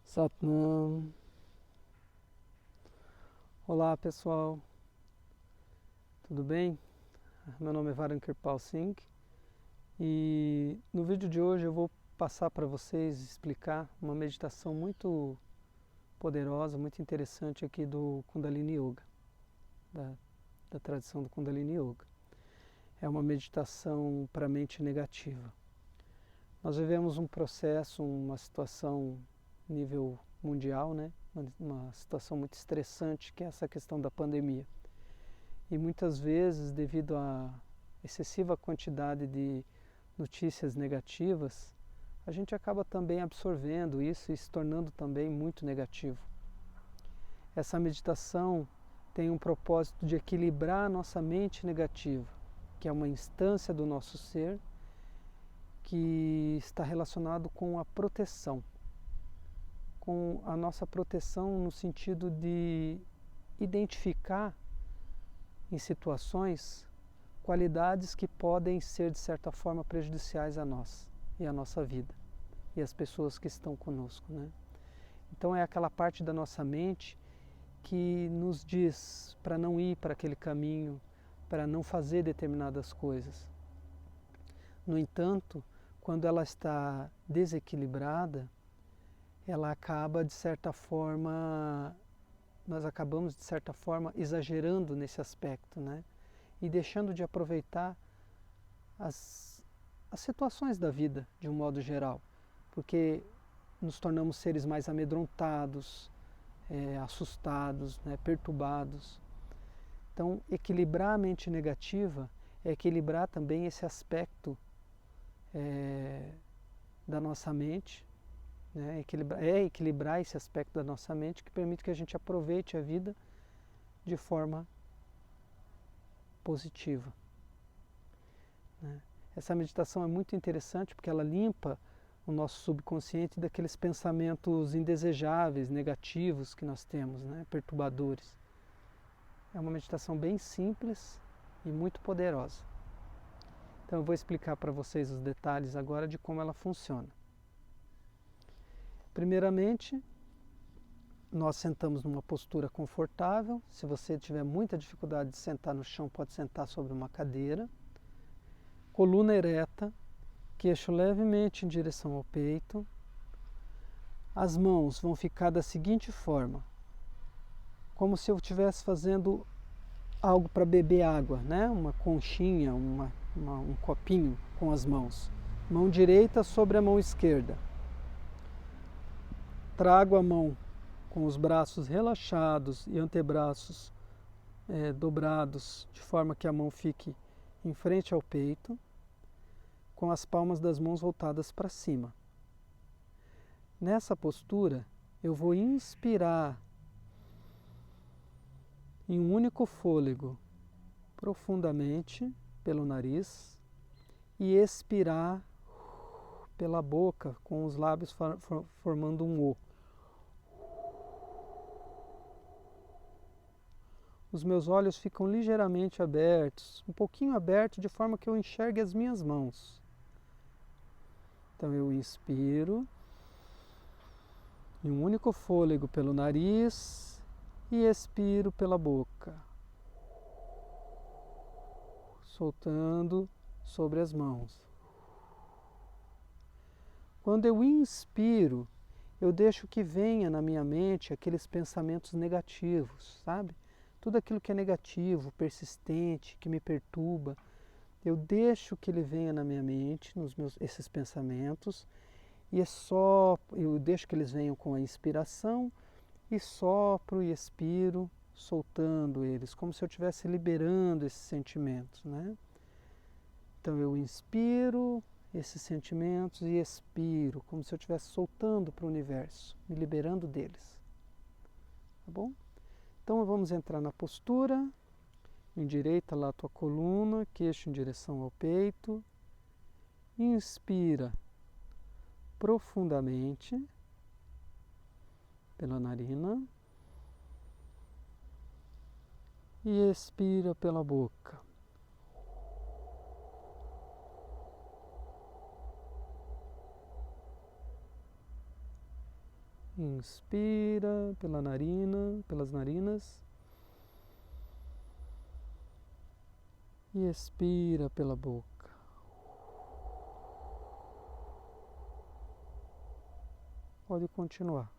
Satnam. Olá pessoal, tudo bem? Meu nome é Varan Kirpal Singh e no vídeo de hoje eu vou passar para vocês explicar uma meditação muito poderosa, muito interessante aqui do Kundalini Yoga, da tradição do Kundalini Yoga. É uma meditação para a mente negativa. Nós vivemos um processo, uma situação nível mundial, né? Uma situação muito estressante, que é essa questão da pandemia. E muitas vezes, devido à excessiva quantidade de notícias negativas, a gente acaba também absorvendo isso e se tornando também muito negativo. Essa meditação tem um propósito de equilibrar a nossa mente negativa, que é uma instância do nosso ser que está relacionado com a proteção, com a nossa proteção no sentido de identificar em situações qualidades que podem ser de certa forma prejudiciais a nós e a nossa vida e as pessoas que estão conosco, né? Então é aquela parte da nossa mente que nos diz para não ir para aquele caminho, para não fazer determinadas coisas. No entanto, quando ela está desequilibrada, ela acaba de certa forma, nós acabamos de certa forma exagerando nesse aspecto, né? E deixando de aproveitar as situações da vida de um modo geral, porque nos tornamos seres mais amedrontados, assustados, né? Perturbados. Então, equilibrar a mente negativa é equilibrar também esse aspecto da nossa mente, né? Equilibrar esse aspecto da nossa mente que permite que a gente aproveite a vida de forma positiva, né? Essa meditação é muito interessante porque ela limpa o nosso subconsciente daqueles pensamentos indesejáveis, negativos que nós temos, né? Perturbadores. É uma meditação bem simples e muito poderosa. Então eu vou explicar para vocês os detalhes agora de como ela funciona. Primeiramente, nós sentamos numa postura confortável. Se você tiver muita dificuldade de sentar no chão, pode sentar sobre uma cadeira. Coluna ereta, queixo levemente em direção ao peito. As mãos vão ficar da seguinte forma, como se eu estivesse fazendo algo para beber água, né? Uma conchinha, um copinho com as mãos. Mão direita sobre a mão esquerda. Trago a mão com os braços relaxados e antebraços dobrados, de forma que a mão fique em frente ao peito, com as palmas das mãos voltadas para cima. Nessa postura, eu vou inspirar em um único fôlego, profundamente pelo nariz, e expirar pela boca, com os lábios formando um O. Os meus olhos ficam ligeiramente abertos, um pouquinho abertos, de forma que eu enxergue as minhas mãos. Então eu inspiro em um único fôlego pelo nariz e expiro pela boca, soltando sobre as mãos. Quando eu inspiro, eu deixo que venha na minha mente aqueles pensamentos negativos, sabe? Tudo aquilo que é negativo, persistente, que me perturba, eu deixo que ele venha na minha mente, esses pensamentos, e eu deixo que eles venham com a inspiração e sopro e expiro, soltando eles, como se eu estivesse liberando esses sentimentos, né? Então eu inspiro esses sentimentos e expiro, como se eu estivesse soltando para o universo, me liberando deles. Tá bom? Então vamos entrar na postura. Endireita lá a tua coluna, queixo em direção ao peito. Inspira profundamente pela narina e expira pela boca. Inspira pela narina, pelas narinas. E expira pela boca. Pode continuar.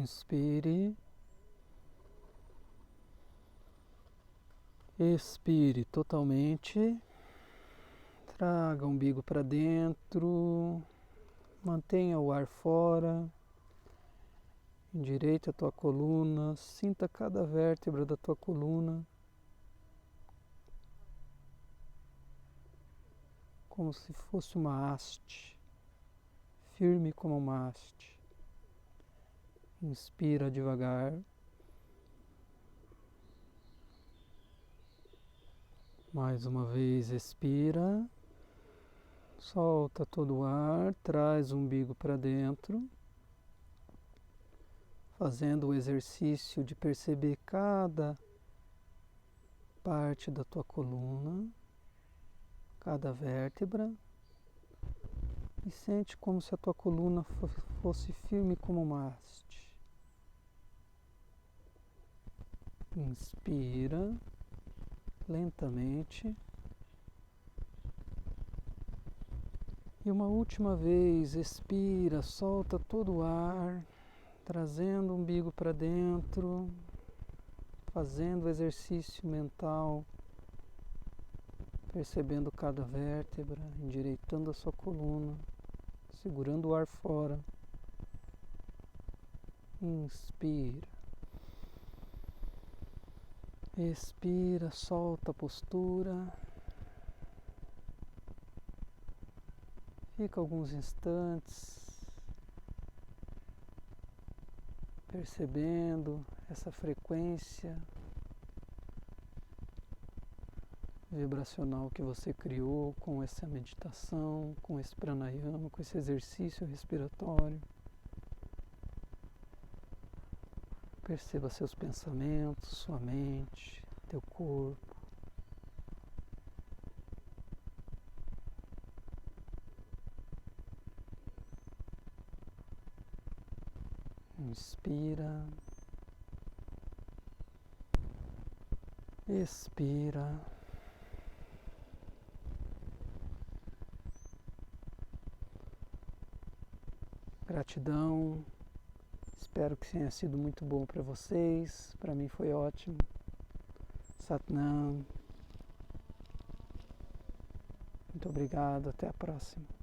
Inspire. Expire totalmente. Traga o umbigo para dentro. Mantenha o ar fora. Endireite a tua coluna. Sinta cada vértebra da tua coluna como se fosse uma haste, firme como uma haste. Inspira devagar. Mais uma vez, expira. Solta todo o ar, traz o umbigo para dentro, fazendo o exercício de perceber cada parte da tua coluna, cada vértebra, e sente como se a tua coluna fosse firme como uma haste. Inspira lentamente. E uma última vez, expira, solta todo o ar, trazendo o umbigo para dentro, fazendo o exercício mental, percebendo cada vértebra, endireitando a sua coluna, segurando o ar fora. Inspira. Expira, solta a postura. Fica alguns instantes percebendo essa frequência vibracional que você criou com essa meditação, com esse pranayama, com esse exercício respiratório. Perceba seus pensamentos, sua mente, teu corpo. Inspira, expira, gratidão, espero que tenha sido muito bom para vocês, para mim foi ótimo. Satnam, muito obrigado, até a próxima.